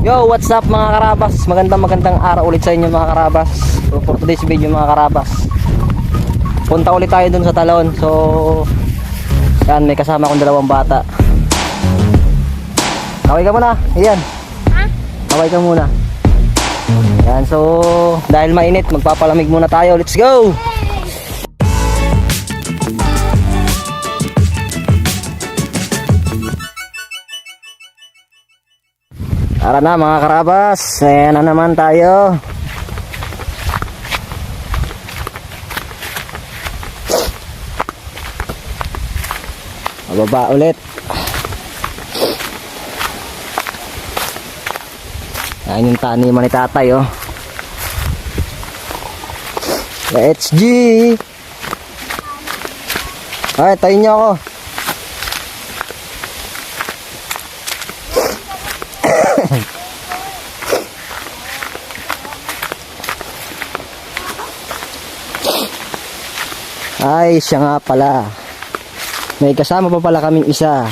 Yo, what's up mga karabas? Magandang araw ulit sa inyo mga karabas. So, for today's video mga karabas, punta ulit tayo dun sa talon. So, yan, may kasama akong dalawang bata. Kaway ka muna, ayan. Kaway ka muna. Yan, so, dahil mainit, magpapalamig muna tayo. Let's go! Tara na mga karabas, ayan na naman tayo. Bababa ulit. Ayan yung taniman ni tatay, oh. Let's G. Ay, tayo niyo ako. Ay, siya nga pala. May kasama pa pala kaming isa.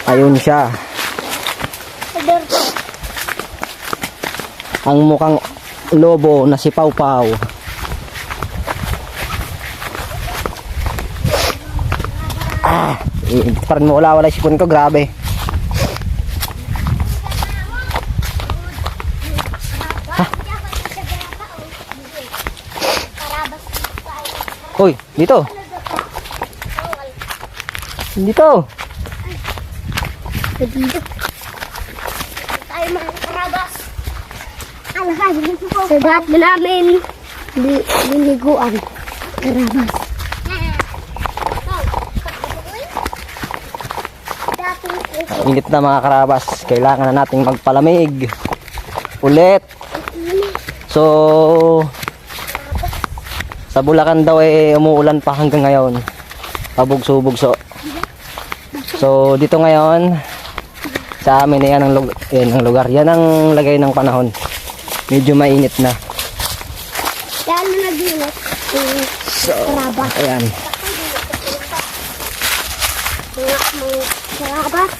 Ayun siya. Ang mukhang lobo na si Pau Pau. Parang mawala-wala yung sipon ko, grabe. Hoy, dito. Dito. Dito. Tayo mga karabas. Sa dati namin biniguan. Karabas. Init na mga karabas. Kailangan na nating magpalamig. Ulit. So, sa Bulacan daw umuulan pa hanggang ngayon. Pabugso-bugso. So dito ngayon sa amin yan ang lugar. Yan ang lagay ng panahon. Medyo mainit na. Lalo na ginit. So, ayan. Mga karabas.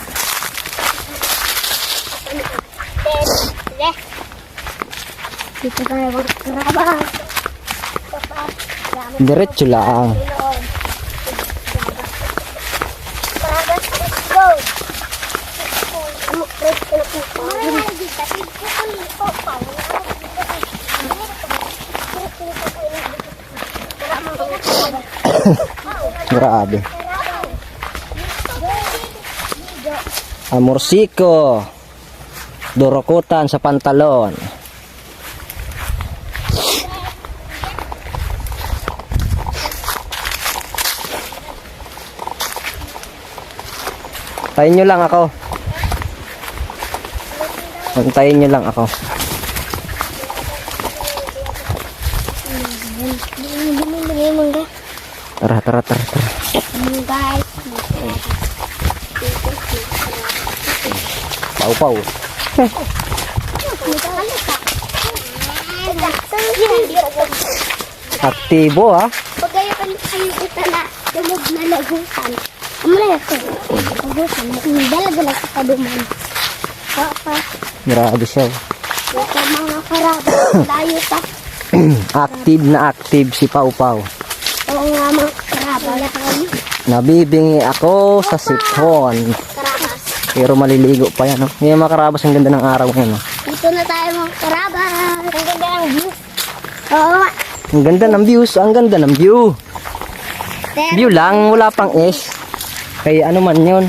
Dito tayo mga karabas. Diretso lang. Let's go. Grabe. Amorsiko. Dorokutan sa pantalon. Antayin nyo lang ako. Antayin nyo lang ako. Tara. Guys. Pau. Aktibo ha. Pagkaya pa kayo ito na dumog na lagusan. Amalaya ko. Lagusan. Dala-dala sa kaduman. Papa. Grabe siya. Ito mga karabas. Layo pa. Active si Pau. Oo nga mga karabas. Nabibingi ako sa sipon. Karabas. Pero maliligo pa yan. Ngayon mga karabas, ang ganda ng araw ngayon. Dito na tayo mga karabas. Ang ganda ng view. Oo. Ang ganda ng views. Ang ganda ng view. View lang, wala pang S. Kaya ano man yun.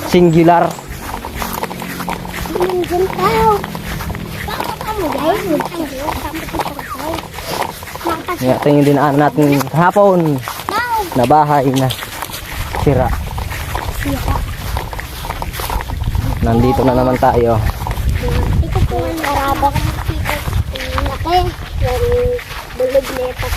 Singular. Ito yung dinaan natin kahapon na bahay na sira. Nandito na naman tayo. Ito po ang karabas. Laki. Yung bulog na ito.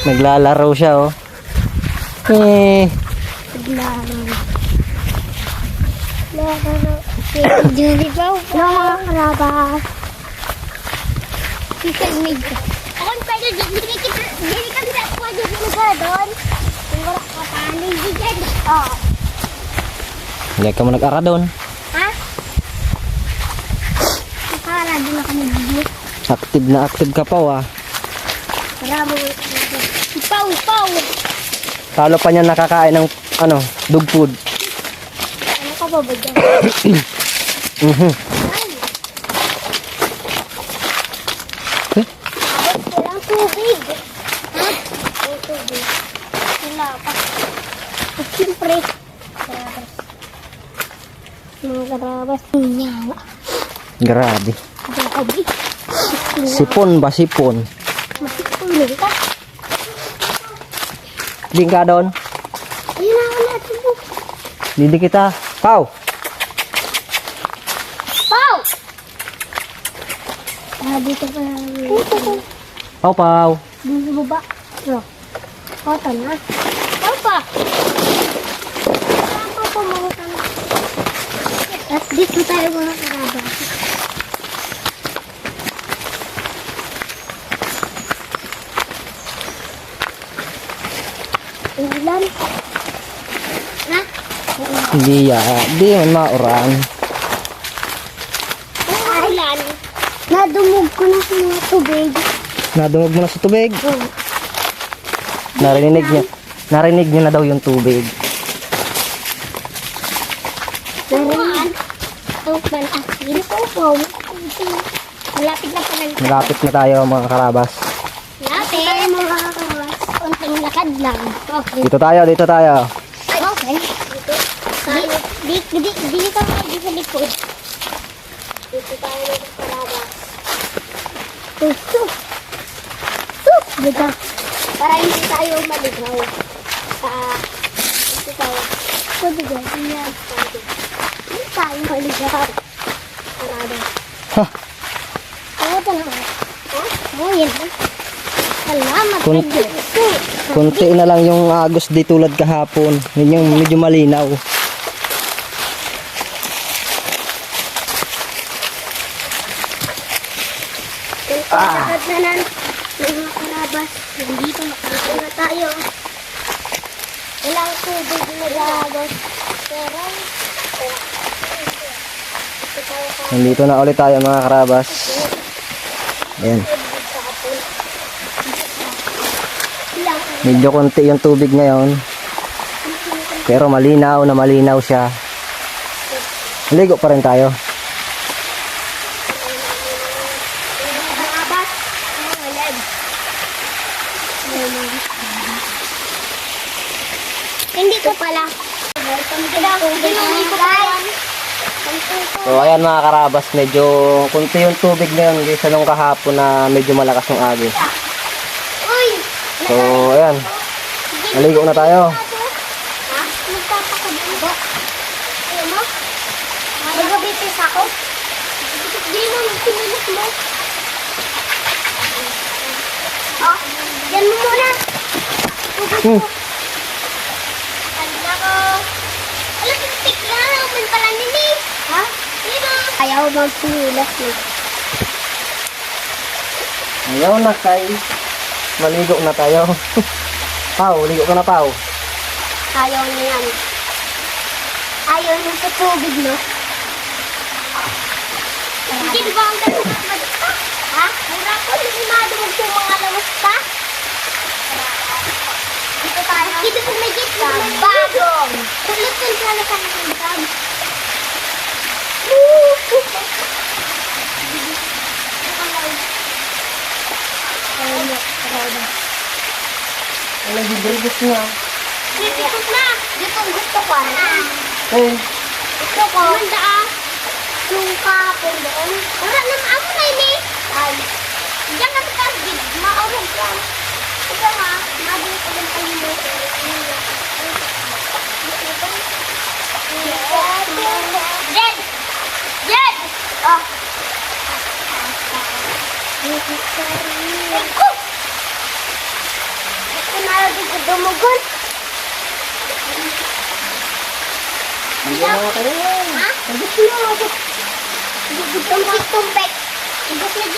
Naglalaro siya, oh. Eh, Naglaro. Naglaro. Johnny Pao. Mga karabas. Kisig ka. Ako pwede dili kami na pwede lugar doon. Kung wala ka paano dyan. Oo. hindi ka mo nag-ara doon. Ha? Nakara doon ako nag-video. Active ka pa, ah. Karabo. Pau, pau. Talo pa niya nakakain ng, dog food. Ano ka ba ba dyan? Mhm. Ay. Walang tubig. Ha? Walang tubig. Wala pa. At siyempre, karabas. Mga karabas. Nyawa. Grabe. Grabe. Sipon ba, sipon? Masipulong ka. Di ka doon. Ayun ako natin po. Didi kita. Pau! Pau! Dito pa. Pau, pau. Dito sa baba. No. Kota na. Pau pa. Pau pa mga tanong. At dito tayo mga karabas. Ulan. Ha? Hindi di man mauran. Ulan. Nadumog ko na sa mga tubig. Nadungog mo na sa tubig. Oh. Narinig niya na daw yung tubig. Naroon. Open asin. Opo. Malapit na pala. Malapit na tayo mga karabas. Malapit. Mga kakawas. Unting lakad lang. Okay. Dito tayo. Okay. Dito ka dito sa likod. Dito tayo sa parada. Dito. Para hindi tayo maligaw. Dito tayo. Dito tayo maligaw. Parada. Ha. Ano ito na? Ha? Oh, yan. Salamat. Kunti na lang yung agos di tulad kahapon. Medyo malinaw. Lakad na ng mga karabas. Nandito makita na tayo. Walang tubig na lagos. Pero, Nandito na ulit tayo mga karabas. Ayan. Medyo konti yung tubig ngayon. Pero malinaw na malinaw siya. Ligo pa rin tayo. karabas. Hindi ko pala. So ayan mga karabas, medyo konti yung tubig ngayon kaysa nung kahapon na medyo malakas yung agos. Uy! So ayan, naligo na tayo. Ha? Magpapakabili ba? Ayaw mo? Magabitis ako? Hindi mo, magpinilis mo. Oh, yan mo muna. Hmm. Ano ko? Alam, tik lang. Uman pala nini. Ha? Sino? Ayaw magpinilis mo. Ayaw na kay. Maligo na tayo. Pau, ligo ka na Pau. Ayaw niya yan. Ayaw niya sa tubig, no? Hindi ba ang gano'n ng madukta? Ha? Mura ko, hindi madumog sa mga lawas pa? Dito tayo. Dito sa may gate na may bagong. Kulot ko sa lakas ng bag. Ano gibrigis na? Dito na. Dito ang gusto ko. Hey, Gusto ko. Manda ah. Yung kapon doon. Wala na maamo na ini. Ay. Diyan ka sa gid. Maurog ka. Ito ha. Mabili ko lang kayo mo. Jen! Jen! Oh. Eko! dumugon. Hindi na kayo yan. Ha? Tumpik-tumpik.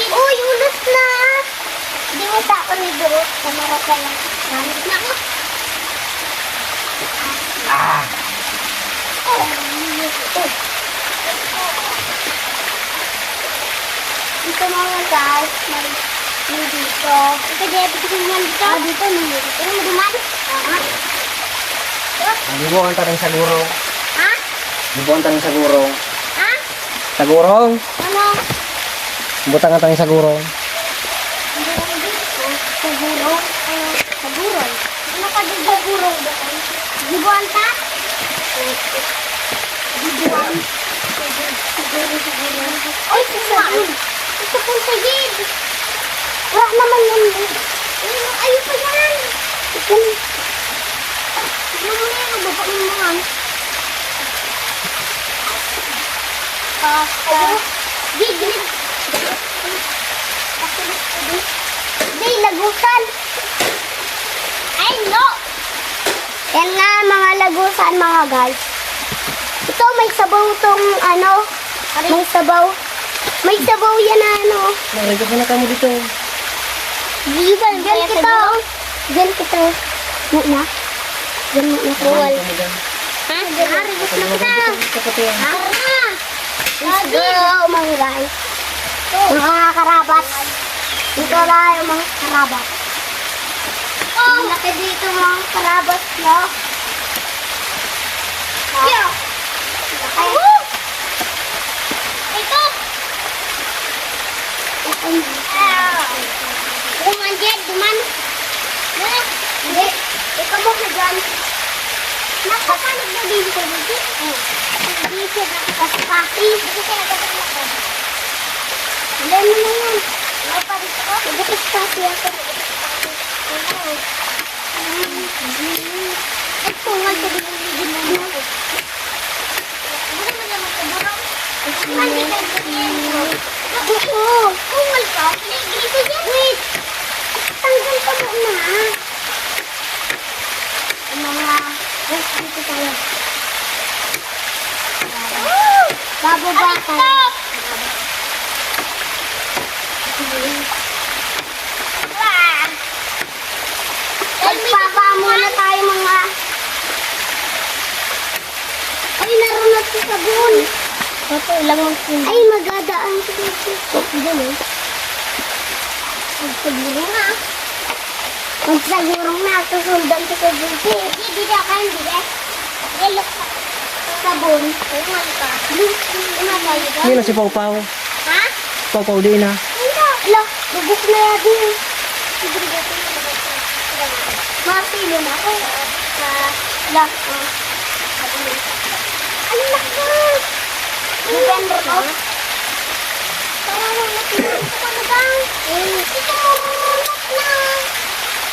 Uy, ulos na. Hindi mo sa ako ni Duro. Kamarap ka lang. Gamit na ako. Ah! Dito mga guys, may dito. Ito dito, dito naman dito. Dito, dito. Ano mo duman? Libuan ta rin sa gurong. Ha? Libuan ta rin sa gurong. Ha? Sa gurong? Ano? Butang ta rin sa gurong. Sa burong? Sa burong? Ano ka din sa burong doon? Dibuan ta? Dibuan? Oy, sisabon. Sisabon sa gid. Wala naman yan. Ayun pa yan. Tignan mo na yan. Baba mo naman. Pasta. Gid. Hindi, lagusan. Ay, no. Yan nga, mga lagusan, mga guys. Ito, may sabaw tong, ano, may sabaw. May sabaw yan na, ano. Narinig na kamo dito. Diyan kita, oh. Diyan kita. Na? Diyan na, kuwal. Ha? Narinig na kita. Ara! Let's go, mga guys. Mga karabat. Dito tayo, mga karabat. Oh! Laki dito, mga karabat, no? Yeah! Laki. Ito! Duman dyan, duman. Hindi. Ikaw mo ka dyan. Nakapanig na din ko dito. Hindi siya nakakaspati. Hindi siya nakakaspati. Hindi mo na yan. Nakapanig ko. Nakakaspati ako. Ay, tungal ka din ang ligin mo na. Ano mo naman sa burong? Hindi ka ganyan. Oo. Tungal ka. Pinigil ko dyan. Wait. Tanggal ka muna. Mga rest dito tayo. Bababa tayo. Magpapa muna tayo mga. Ay, naroon na sa sabon. Ito, ilang magpapalala. Ay, magadaan sa dito. Diyan eh. Magsaguro nga. Magsaguro nga. Susundan ko sa dito. Hindi na ka, hindi na. Ilok ka. Sabon. Tumal ka. Tumatay ka. Hindi na si Pau Pau. Ha? Pau Pau di na. Hindi. Ila, bubuk na yan din. Masilo na ako. Ila. Anak ka. November ko. Parang natin sa panagang. Ito mo na.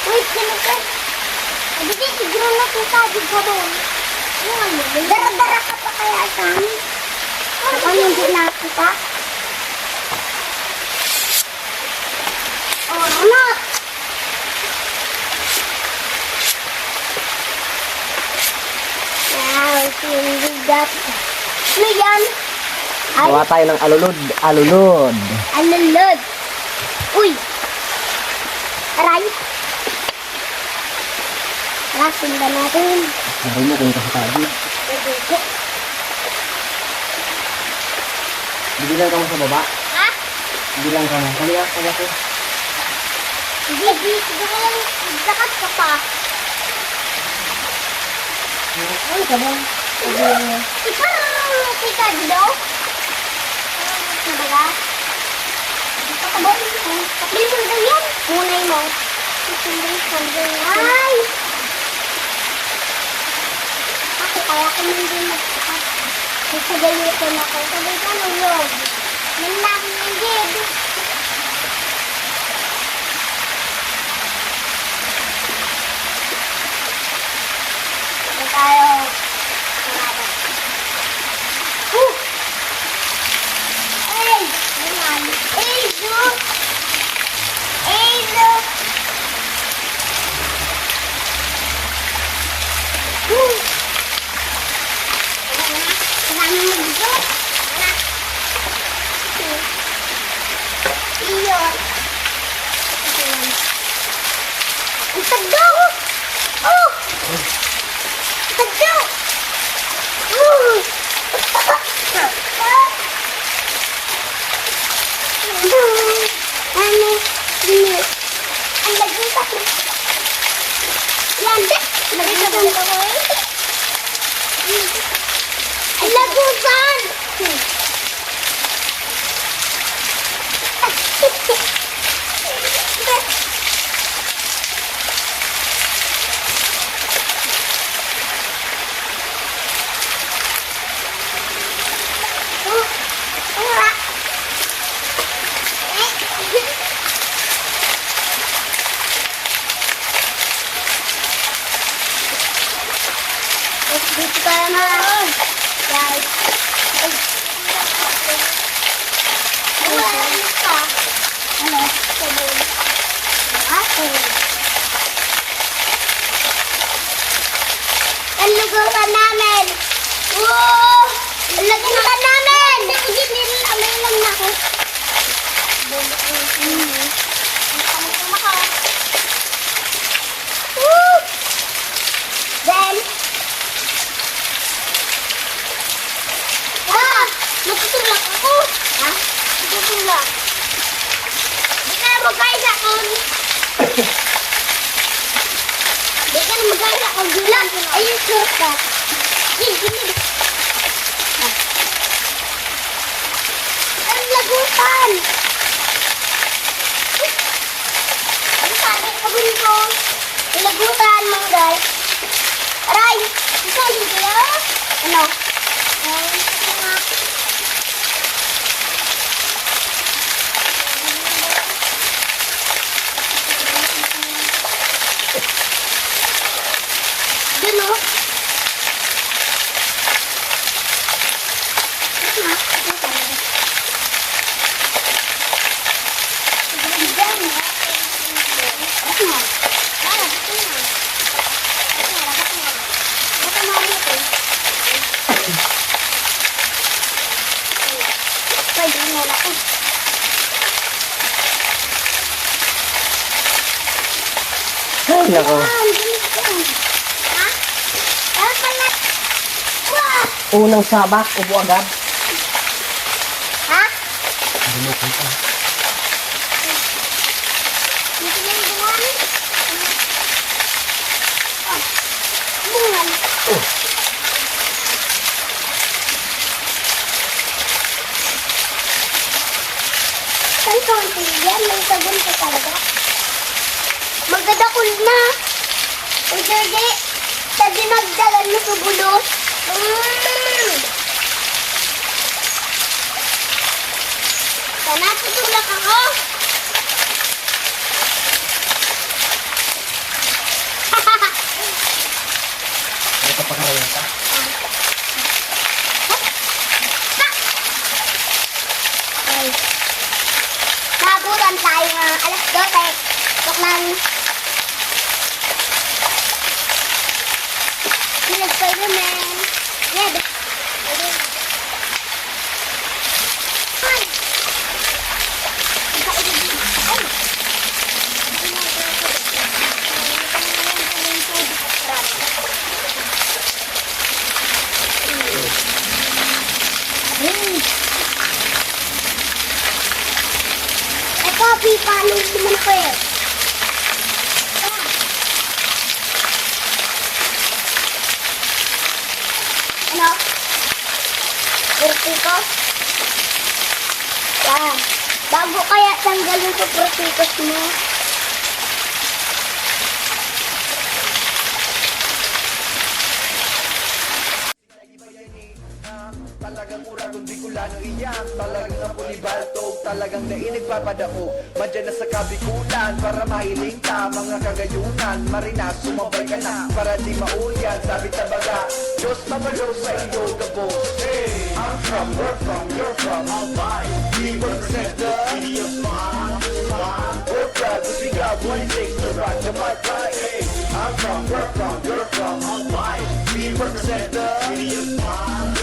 Wait, ganun ka. Hindi, siguro na kung tagig ka doon. Dara-dara ka pa kaya sa amin. Ako hindi nakita. Oh, not. Wow, hindi dat. Ano yan? Gawa tayo ng alulod. Alulod. Alulod. Uy. Aray. Rasin ba natin? Nari mo kung kasatagi. Bibilang ka mo sa baba. Ha? Bibilang ka mo. Kali ah, kaya ko. Hindi, siguro lang dakat ka pa. Ay, kabang. Ikaw, tika daw? Nabaga? Kakabon mo. Kapili mo daw yan. Munay mo. Ay! Ako kaya ko hindi magsakas. Isagalitan ako. Sabay ka nung log. Yung laki ng gid. Sabay tayo. Hey! Hey, look! Hey, look! Ang tagdaw! Oh! Tagdaw! Oh! Ano? Ang lagutan. Yan. Lagutan. Ang lagutan. Dito tayo na. Guys. Ano ka? Ano? Sabon. Ako. Ang lugutan namin. Wow! Ang lugutan namin. Amay lang na ako. Woo! Then, natutulak ako. Ha? Natutulak. Di ka na mag-guys ako. Di ka na mag-guys ako. Gila. Ayun, surka. Gila. Ang lagutan. Ang sabi kabun ko. Ang lagutan mga guys. Aray. Isa yun kaya? Ano? Dino. Ay, nako. Ha? Ano pala? Wah! Unang sabak, ubo agad. Ha? Dito na yung bungan. Bungan. Saan ka ang tingin? May sabon ka talaga. Magdadakol na. Hindi. Sa dinagdagan mo sa bulot. Sana tutulak ako. Ito pa karayan ka. Ay. Nabutan tayo ng alas 12. Tok lang. Sila Spider-Man. Red. Ay. Ay. Coffee, paano naman ko eh? Ano? Purtikos? Yan. Bago kaya tanggalin sa purtikos mo. Talagang uragon Bicolano iyan, talagang napulibaltog, talagang nainig papadaog. Madyan na sa kabikulan para mahiling ka, mga kagayunan, marinas, sumabay ka na para di maulyan. Sabi tabaga, Diyos mamalo sa iyo gabos. Hey, I'm from, where from, you're from, Albay. We represent the city of Smart. We're proud to we got what it takes to rock the mic like. Hey, I'm from, where from, you're from, Albay. We represent the city of Smart.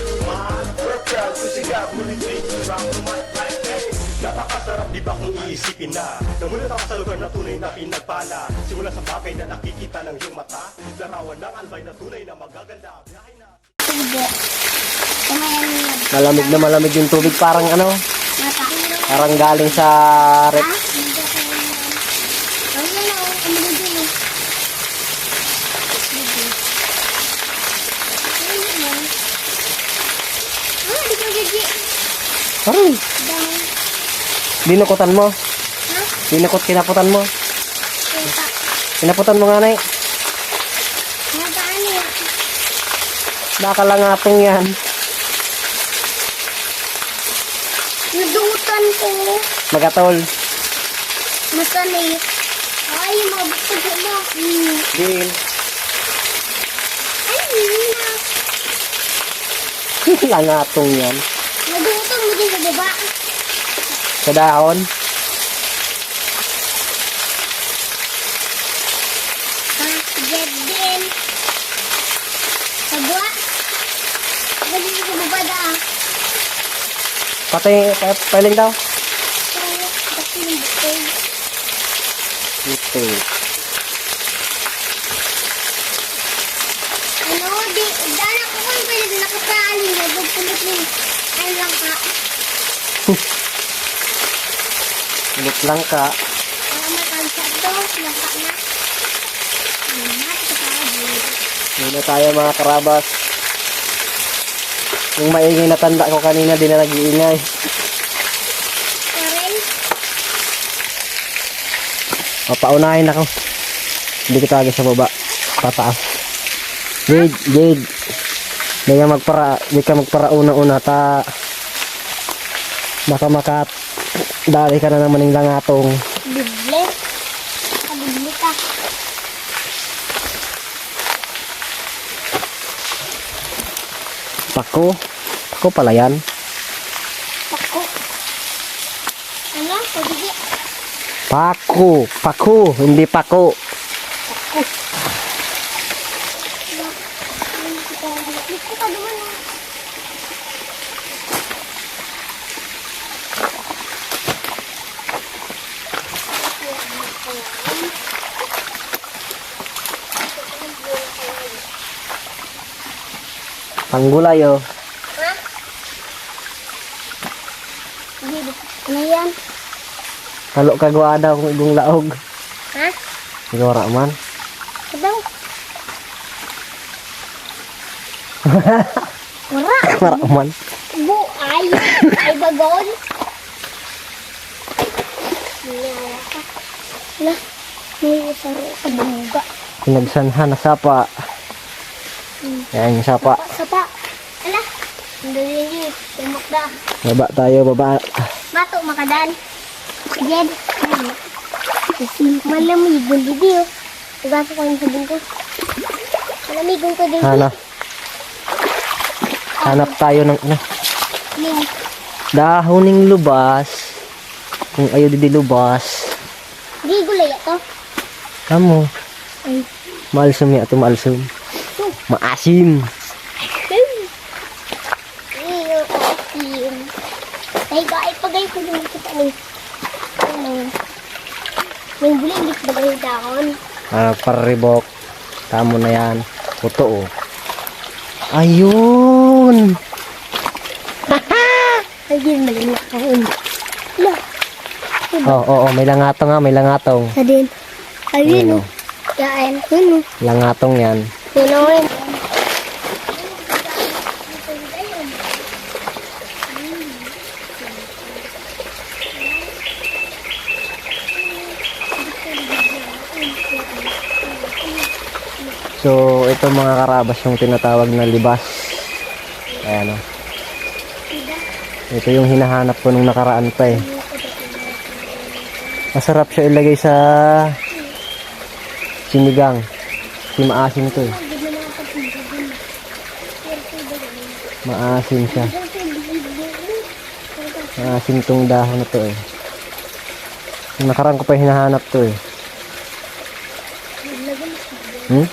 We're proud cause you got what it takes to rock the mic like, hey. Napakasarap di ba kung iisipin na namulat ako sa lugar na tunay na pinagpala. Simula sa bagay na nakikita ng iyong mata, larawan ng albay na tunay na magaganda. Biyahe na. Tubo. Kumayan nila. Malamig na malamig yung tubig, parang ano, Mata. parang galing sa rep. Ah, hindi ko yan. Ang yan o, kumulog yun o. Ah, di ko gigi. Aray, Dahil. dinukutan mo. Ha? Dinukot, kinaputan mo. Kita. Kinaputan mo nga, Nay. Nagaan eh. Nakalangatong yan. Nadutan ko. Magatol. Masanit. Ay, mabukod mo. Din. Ay, hindi na. Langatong yan. Nadutan mo din sa baba. Sa dahon. Ah, jet din. Sa buwa. Bali sa baba da. Paling daw. So, kasi yung bukod. Ito. Ano, di, dana ko kung pwede nakapaalin na pagpulot ng ay lang ka. Ulit lang ka. Para matansa to, laka na. Hindi na tayo mga karabas. Yung maingay na tanda ko kanina, di na nag-iingay. Karen, O, paunahin ako. Hindi kita lagi sa baba. Pataas. Jade, Jade. Di ka magpara una-una ta. Baka dali ka na naman ng langatong. bible. Kabibli ka. Pako. Pako pala yan. Pako. Ano? Pagigi. Pako. Pako. Hindi pako. Liko ka naman ah. Panggulay oh. Ha? Hindi. Ano yan? Kalo kagwada kung igong laog. Ha? Sigura man. Kadaw. Wala. Mara man. Buay. Ay bagon. Niyaya ka. Wala. May isaro ka bungga. Pinagsanhan na sapa. Yan yung sapa. Sapa. Ala. Hindi yun. Tumakda. Baba tayo, baba. Bato makadan. Jed. Malamigon din yun. Ugaso ko yung sabon ko. Malamigon ko din. Hanap tayo ng ano. Ning. Dahoning lubas. Kung ayaw di lubas. Di gulay ito. Kamu. Ay. Maalsum ya ito, maalsum. Maasim. Iyo, asin. Ay, pagay ko din kita ni. Ano? May buling dik bagay dahon. Paribok. Tamo na yan. Puto oh. Ayun. Ay, din maling nakain. Ala. Oo, may langatong nga, may langatong. Sa din. Ayun. Ayun, oh. Kain. Yun. Langatong yan. Yun o. So, ito mga karabas yung tinatawag na libas. Ayan o. Ito yung hinahanap ko nung nakaraan pa eh. Masarap siya ilagay sa sinigang. Kasi maasim ito eh. Maasim siya. Maasim tong dahon na to eh. Nung nakaraan ko pa hinahanap to eh. Hmm?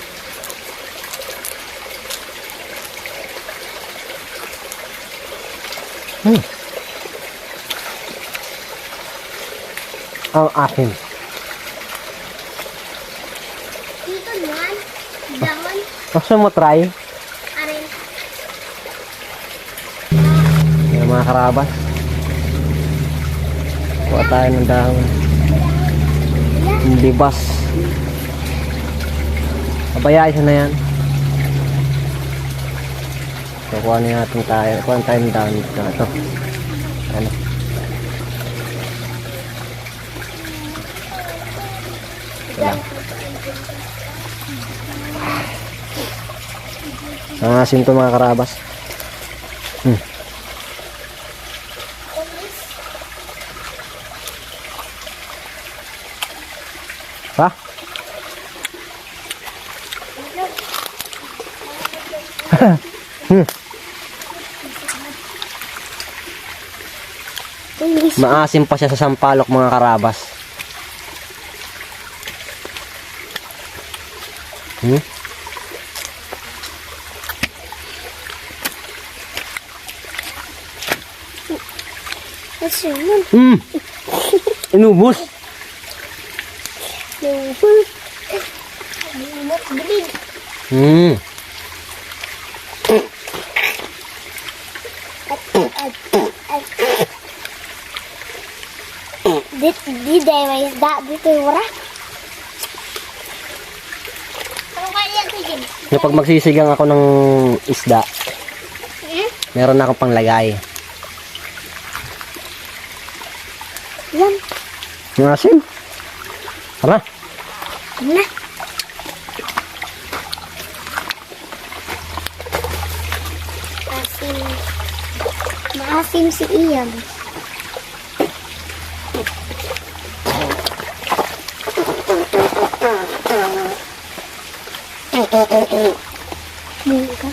Ang asim. Dito naman. Dahon. Gusto mo try? Arin. Yung mga karabas. Kuha tayo ng dahon. Libas. Abaya, isa na yan. So, kuha natin tayo. Kuha tayo ng dahon dito na ito. Ano? Ang asin to mga karabas. Ha? Maasim pa siya sa sampalok mga karabas. Kasi yun. Inubos. Lumot. Lumot. Bilig. Di dahil may isda dito yung wala. Ano kaya ito yun? Yung pag magsisigang ako ng isda, meron na akong panglagay. Yan. Yung asin. Tara. Na. Asim. Maasim si Ian. Mungka.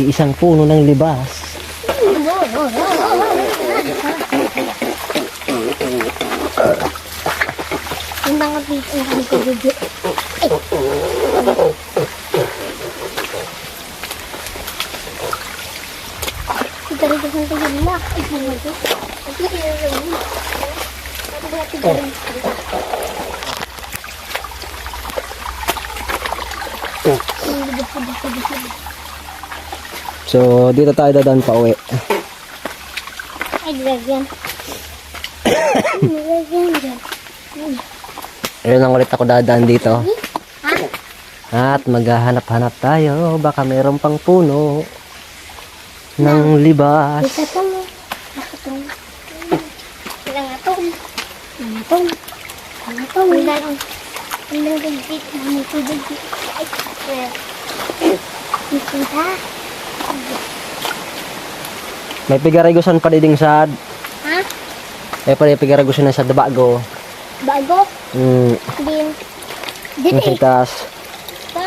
Isang puno ng libas. Yung mga dito ang kagugit. Dari dengan tegilak. So, dito tayo dadaan pa uwi. Ay, lagyan. Lagyan dyan. Ayun lang ulit ako dadaan dito. Ha? At maghahanap-hanap tayo. Baka mayroon pang puno ng libas. Isa to mo. Nakatong. Ilang atong. Ilang atong. Ilang atong. Ilang gagit. Ilang gagit. Ay, ikita. May pigaragusan pa diding sa Ha? pigaragusan na sa dabago. Bago? Din. Din Yung eh. sitas. Pa?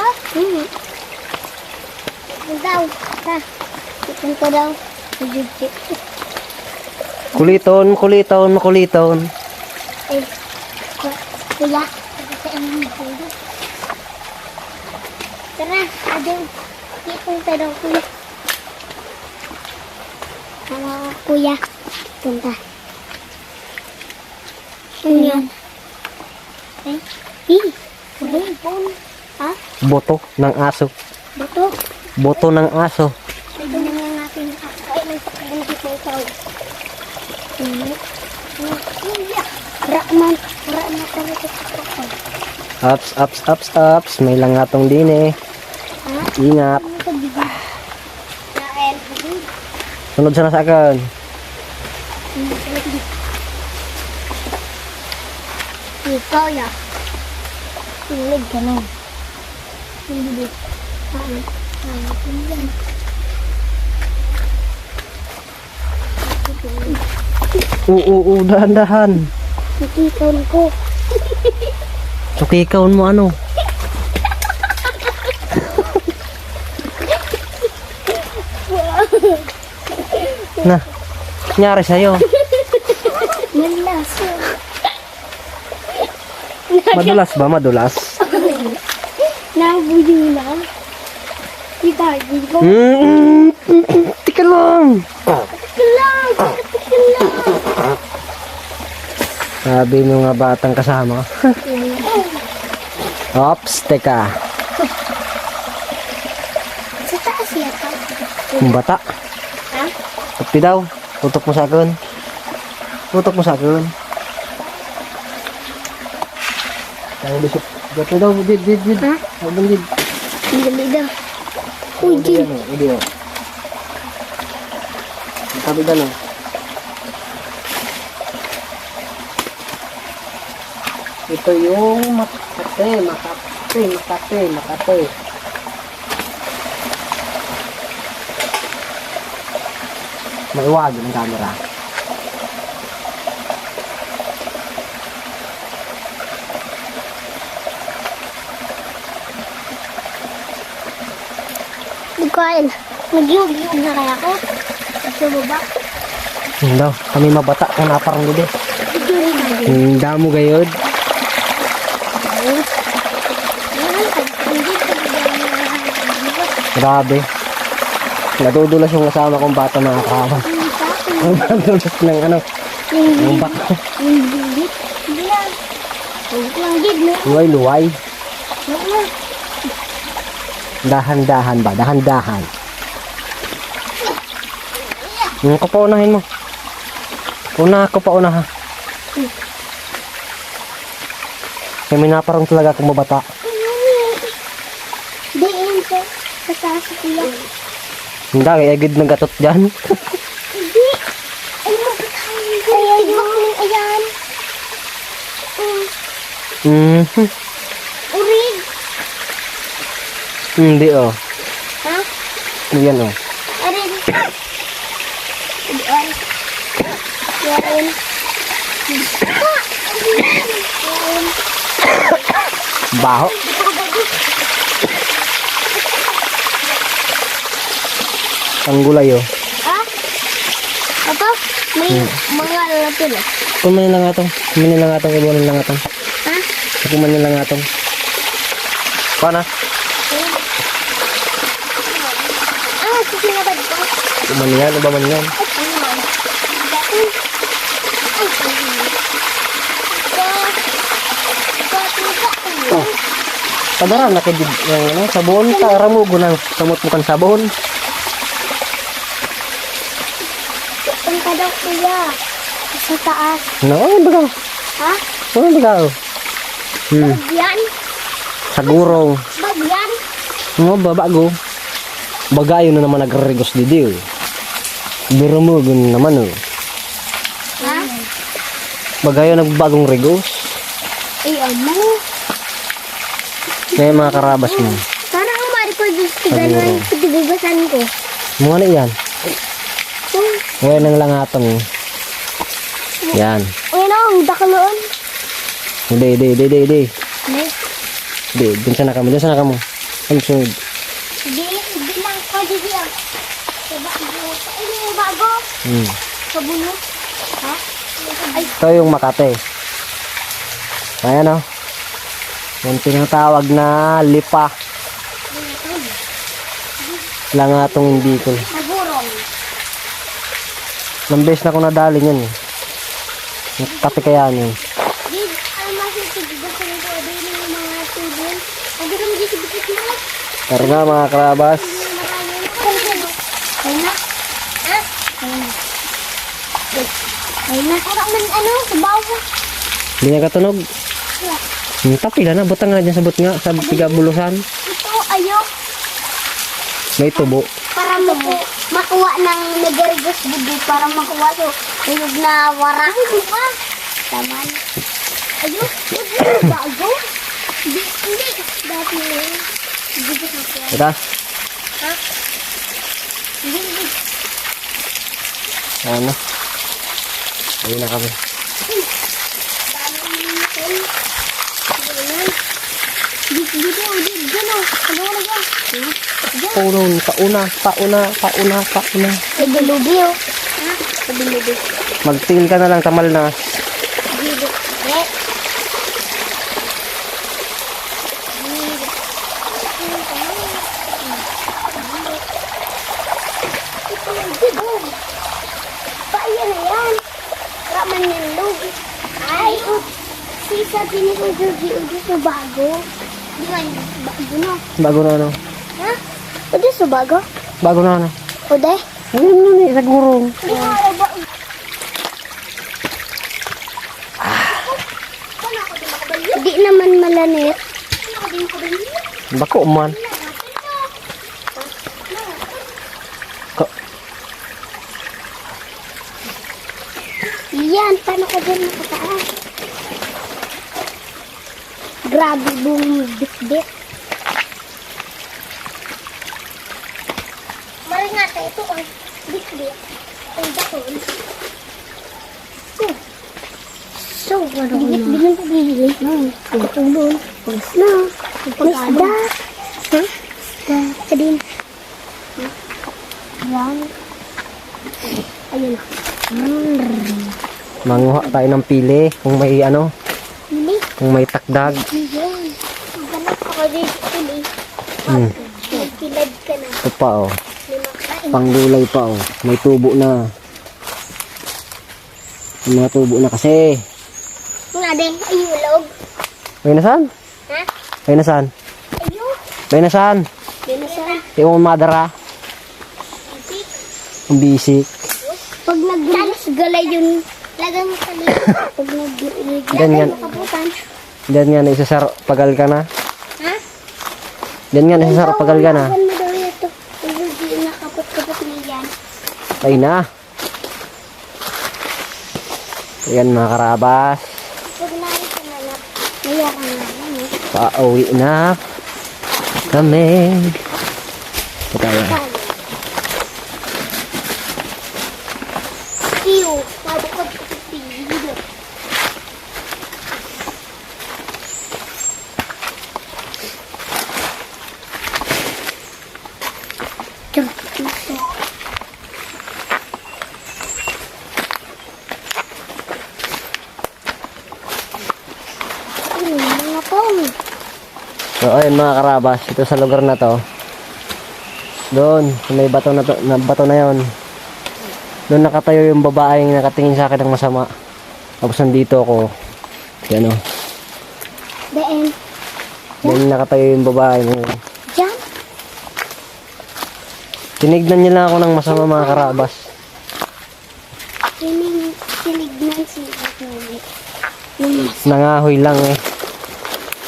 Daw. Ta. Ito daw. Kuliton, kuliton, makuliton. Eh. Kuya. Tara. Ading. Ipong tayo kuya. Kuya. Punta. Ano yan? Eh? Pon. Ha? Boto ng aso. Bato. Boto ng aso. Ito na nga natin. Ay, nagpakagantit na ikaw. Rakman. Rakman ka rin ito. Ups, ups, ups, ups. May langatong din eh. Ha? Ingat. Ano ka bigyan? Nael. Sunod sa nasakan. Ikaw ya. Tulog ka na. Hindi. Oo, dahan-dahan. Nakikon ko. Sukikaon mo ano? Na, nangyari sa'yo. Malaso. Madulas ba? Madulas? Nabuyo lang. Kita, hindi ko. Tika lang. Tika lang. Sabi ng mga batang kasama ko. Ops, teka. Sa taas yata. Yung bata. Ha? Tapi daw. Tutok mo sa akin. Tutok mo sa akin. Ang bisip. Gato daw. Did. Ha? Abang did. Ang gabi daw. Uy, Jin. Hindi o. Sabi daw no. Ito yung Makate. Maiwag ng camera. Nagkain. Nagyug-yug na kaya ko. Sa baba. Hindi daw. Kami mabata kung naparang gede. Video rin na din. Ang damo gayod. Grabe. Nadudulas yung kasama kong bata mga kasama. Ang nadudulas ng ano. Ang baka. Yung bibit. Hindi lang. Huwag lang gid mo. Luway. Huwag lang. Dahan-dahan ba? Dahan-dahan. Yung ko paunahin mo. Una ako pauna ha. Kami naparang talaga akong mabata. Diin ko. Sa taas kuya. Hindi, agad ng gatot dyan. Hindi. Ay, mabatayin ko. Ay, makuling ayan. Mhm. Urig. Hindi oh. Ha? Yan oh. Arin. Diyan. Yan. Yan. Baho. Ang gulay oh. Ha? Apa? May mga latin eh. Kumanin lang atong. Kumanin lang atong. Ibunin lang atong. Ha? Kumanin lang atong. Paano? Ah, sisinabad ko. Kumanin yan. Iba man yan. Ay, ano man. Dati. Ay, Oh. Padara na kay yung ano, sabon ta ramugo nang samot mo kan sabon. ang kada kuya. Sa taas. No, baga. Ha? Ano baga? Bagyan? Sa gurong. Bagyan? Mo babago. Bagayo na naman nagregos didi. Biro mo gun naman oh. Ha? Bagayo nagbagong regos. Ay, ano? May mga karabas mo. Parang umari ko dun sa ganun. Pagdibugasan ko. Mga na yan. Ngayon ang langatong. Yan. Uy, na, ang dakaloon. Hindi. Hindi. Hindi, dun sana kamo. Ang sunod. Hindi lang ko dito yan. Sa bago. Ay, may bago. Sa bunot. Ha? Ay, Ito yung Makate. Ayan o. Yung tinatawag na lipa. Langatong hindi ko. nagurong. Nambes na ako nadali yan eh. Kape kaya yun. Di, ano masipagdibugasan ko. Di yung mga tubig. Hindi kami dito bukit mo. Tara na mga karabas. Ay na. Ha? Ay na. Parang man ano, sa bawah. Hindi niya katunog. Tapila na. Butang nga dyan sa but nga. Sa tiga bulusan. Ito, ayo. May tubo. Para makuha ng nagarigos bubi. Para makuha to. Tulog na wara. Ay, di ba? Taman. Ayo. Bago. Hindi. Dati. Hindi ko nakuha. Ito. Ha? Hindi. Ano. Ayun na kami. Dito, ano na ba? Pauna. Sa bilubi, oh. Ha? Sa bilubi. Magtil ka na lang tamal na. Dito. Eh. Paano na yan? Raman yung lugi. Ay. Pinis ko Georgie sa bago. Di ba yun? Bago na. Bago na ano? Ha? Udo sa bago? Bago na ano? Ude? Ayun na ni, siguro. Di ba ba? Di naman malanit. Bako man. Yan, paano ka dyan nakataas? Grabe bung bit-bit. Mali nga tayo ito, oh. Bit-bit. Ang dakon. So, bigyan ko bigyan. Ang tulong. No. Isda. Ha? Isda. Kadin. Yan. Ayun. Manguha tayo ng pili kung may ano, Pili. kung may takdag. Yan. Ang ganap ako dito pili. Hmm. Nagpilad ka na. Ito pa oh. Lima kain. Panggulay pa oh. May tubo na. May mga tubo na kasi. Nga din, ayulog. May nasaan? Ha? May nasaan? Ayo. May nasaan? Binasan. Yung madara. Ang bisik. Pag naglalas galay yun, lagang mo kali. Pag Ganyan. naglagay mo kaputan. Diyan nga na isasaro pagal ka na. Ha? Diyan nga na isasaro pagal ka na. Lagan mo daw ito. Hindi nakapot-kapot niyan. Ay na. Ayan mga karabas. Pag narin sa nanap, mayroon nga lang eh. Pauwi na kami. Ito tayo. Iyo, mabukod ko sa pili. Mga pong. So ayun mga karabas, ito sa lugar na to. Doon, may bato na to, bato na 'yon. Doon nakatayo yung babaeng nakatingin sa akin ng masama. Tapos nandito ako. Yan o. Daan. Doon nakatayo yung babae. Diyan. Tinignan niya lang ako ng masama mga karabas. Sinignan si Ate. Nangahoy lang eh.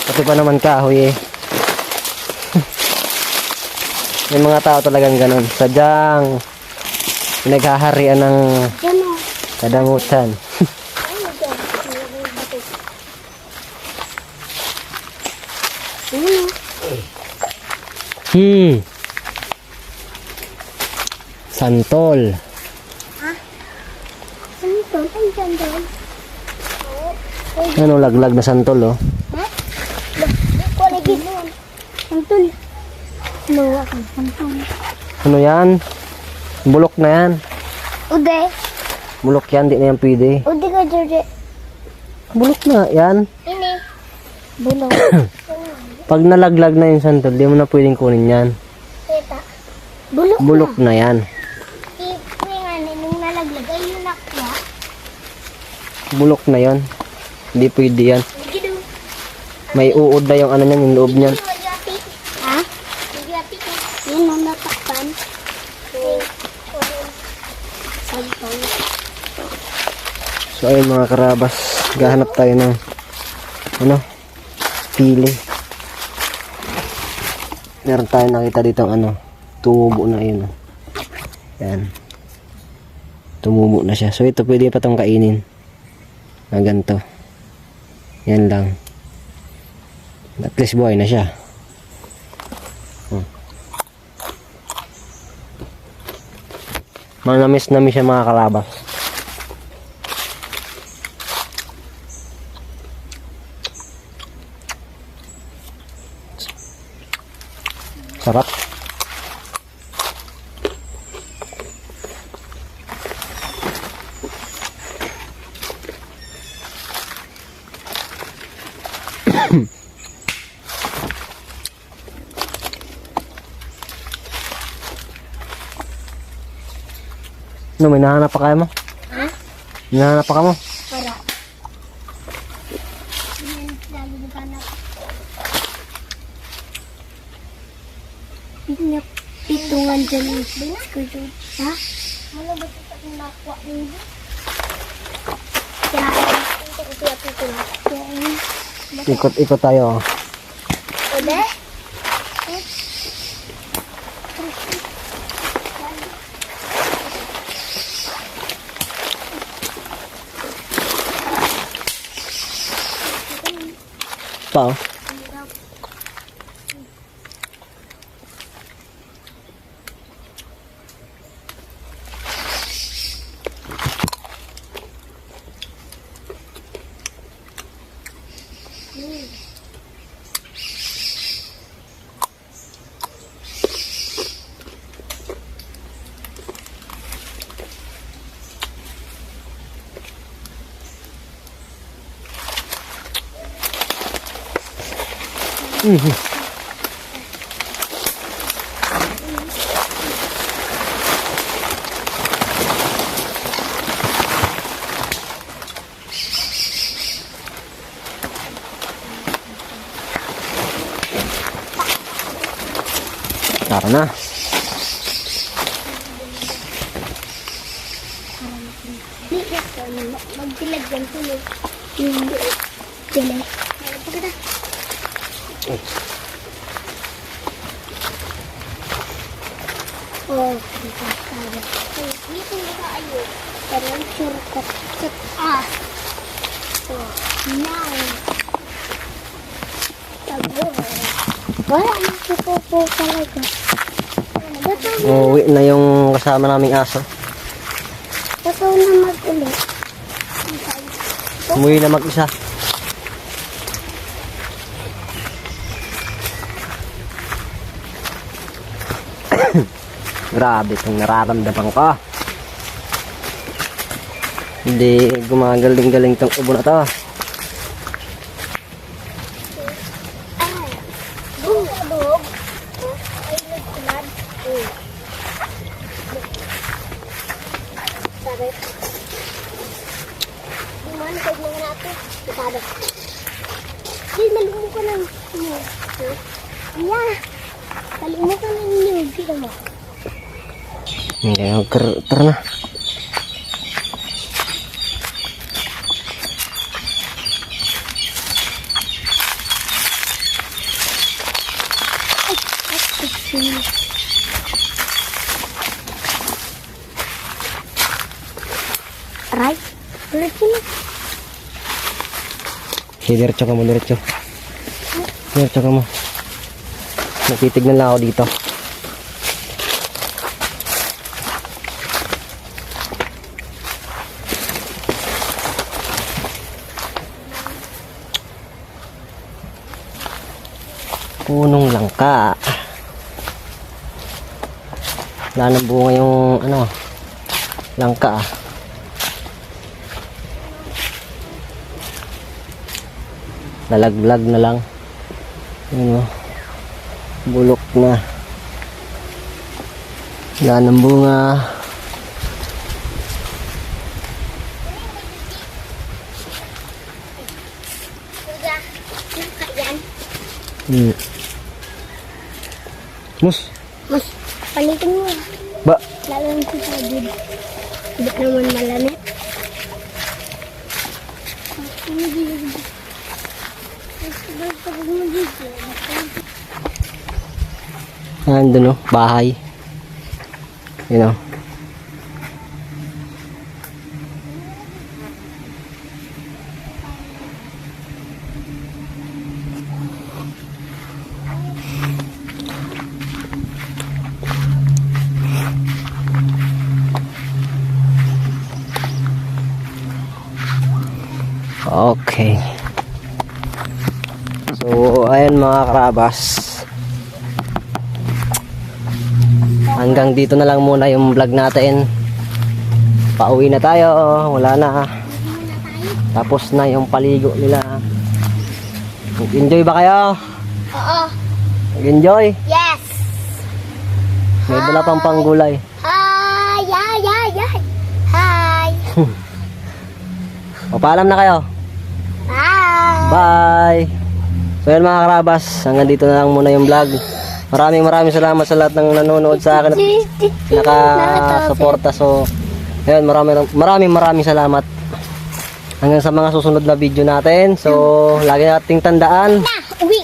Pati pa naman kahoy eh. May mga tao talagang ganun. Sadyang pinaghaharian ng Diyan o. kadangutan. Ano dyan? Nilagay bato. Ano? Santol. Ano to? Ano dyan doon? Ano laglag na santol oh. Ha? Ko lagi doon. Santol. Luwa ka. Santol. Ano yan? Bulok na yan. Ude. Bulok yan, di na yan pwede. Ude ka, George. Bulok na yan. Ini. Bulong. Pag nalaglag na yung santol, di mo na pwedeng kunin yan. Teta. Bulok na. Bulok na yan. Nga nung nalaglag ay yung nakya. Bulok na yan. Hindi pwede yan. Lagi doon. May uod na yung ano niyan, yung loob niyan. Ha? Yun ang natakpan. Santol. So ayun mga karabas, gahanap tayo ng ano, pili. Meron tayo nakita dito ano, tumubo na yun. Yan. Tumubo na siya. So ito pwede pa itong kainin. Na ganito. Yan lang. At least buhay na siya. Manamis-namis siya mga karabas. Sarap. No, may nahanap pa kaya mo? Ha? May nahanap pa ka mo? Para. Pitungan dyan. Ha? Ano ba ito sa nakuha niyo? Ikot-ikot tayo. Ude? Pa, oh. Tara na. Magdilag yan tuloy. Yung dilag. Pagkata. Oh, dito tayo. Dito na tayo. Pero ang shortcut sa taas. Oh, now. Tago. Wala nang pupo talaga. Bato na. Uuwi na yung kasama naming aso. Bato na mag-ulit. Umuwi na mag-isa. Grabe itong nararamdaman ko. Hindi gumagaling-galing itong ubo na to. Bug. Ay, nagkulad. Sabi. Iman, pwede mo na ito. Sabi. Di, nalimu ko ng inyog. Yeah. Nalimu ko ng inyog. Kita mo. Hindi, tara na. Aray. Ulit sila. Diretso ka mo, diretso. Diretso ka mo. Nagtitignan lang ako dito. Punong langka. Wala nang bunga yung ano, langka. Lalaglag na lang. Yun, oh. Bulok na. Wala nang bunga. Kuya, yung kayan. Mus. Mas, palitin mo. Ba. Lalo yung sasabid. Hindi naman malamit. Nandun, oh. Bahay. Yun, oh. Okay. So, ayan mga karabas. Hanggang dito na lang muna yung vlog natin. Pauwi na tayo. Wala na. Tapos na yung paligo nila. Enjoy ba kayo? Oo. Enjoy? Yes. May dala pang panggulay. Hi. Hi. Hi. O, paalam na kayo. Bye. Bye! So yan mga karabas, hanggang dito na lang muna yung vlog. Maraming salamat sa lahat ng nanonood sa akin at nakasuporta. So, ayun, maraming salamat. Hanggang sa mga susunod na video natin. So, lagi nating tandaan. Na, uwi.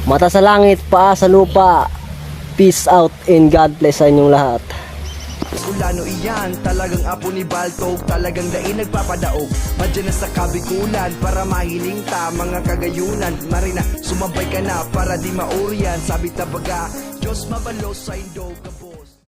Mata sa langit, paa sa lupa. Peace out and God bless sa inyong lahat. Kulano iyan, talagang apo ni Baltog, talagang daing nagpapadaog. Madyan na sa kabikulan, para mahiling ta, mga kagayunan. Marina, sumabay ka na, para di mauriyan. Sabit na baga, Diyos mabalo sa indog.